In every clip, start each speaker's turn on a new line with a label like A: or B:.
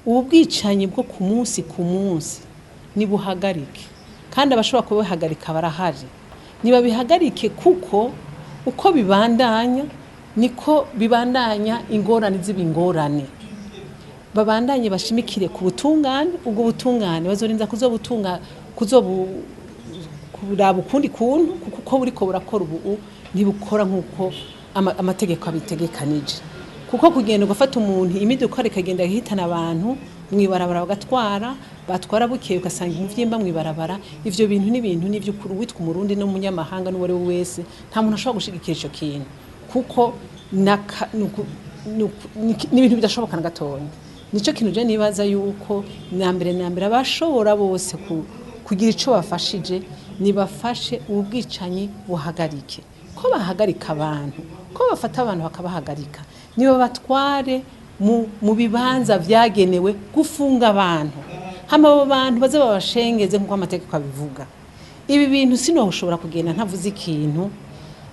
A: ubu bwicanyi bwo ku munsi nibuhagarike, kandi abashobora kubihagarika barahari. Niba bihagarike kuko uko bibandanya niko bibandanya ingorane z'ibingorane. Babandanye bashimikire ku butungane, ubwo butungane bazorinza kuraba ukundi kuntu kuko buriko burakora ubu ntibukora nk'uko amategeko abitegekanije. Kuko kugenda ugafata umuntu imiduka ikagenda ihitana abantu mwibarabara batwara bukeye ugasanga umuvyimba mwibarabara, ivyo bintu n'ivy'ukuri witwa umurundi no munyamahanga n'uwari we wese nta muntu ashobora gushigikira ico kintu kuko n'ibintu bidashoboka na gatonya. Nico kintu je nibaza yuko nambere abashobora bose kugira ico bafashije nibafashe ubwicanyi buhagarike, ko bahagarika abantu, ko bafata abantu bakabahagarika, niba batware mu bibanza vyagenewe gufunga abantu, hama abo bantu baze babashengeze nk'uko amategeko abivuga. Ibi bintu sino ushobora kugenda ntavuze ikintu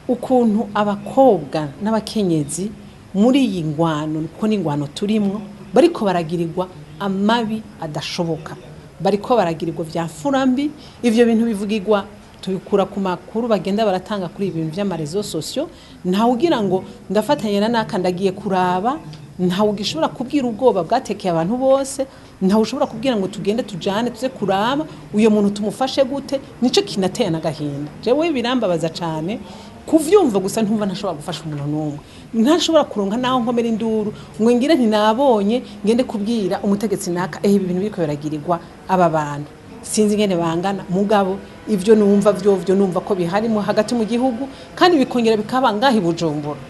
A: ukuntu abakobwa n'abakenyezi muri iyi ngwano, kuko n'ingwano turimwo, bariko baragirirwa amabi adashoboka, bariko baragirirwa vya furambi. Ivyo bintu bivugirwa tubikura ku makuru bagenda baratanga kuri ibintu vy'amarezo sosio, ntawe ugira ngo ndafatanye na nakandagiye kuraba, ntawe ugishobora kubwira ubwoba bwatekeye abantu bose, ntawe ushobora kubwira ngo tugende tujane tuze kuraba uyo muntu tumufashe gute. Nico kinateye n'agahinda. Jewe birambabaza cane kuvyumva gusa, ntumva ntashobora gufasha umuntu n'umwe, ntashobora kuronka naho nkomera induru ngo ngire ntinabonye ngende kubwira umutegetsi naka ibi bintu biriko biragirirwa aba bantu. Sinzi ngene bangana mugabo ivyo numva numva ko biharimo hagati mu gihugu kandi bikongera bikaba ngahi Bujumbura.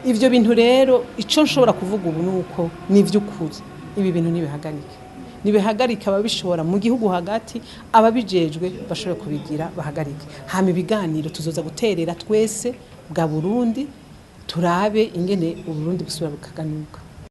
A: Ivyo bintu rero ico nshobora kuvuga ubu nuko nivy'ukuri ibi bintu nibihagarika ababishobora mu gihugu hagati, ababijejwe bashobora kubigira bahagarike. Hama ibiganiro tuzoza guterera twese bwa Burundi, turabe ingene Uburundi busubira bukaganuka.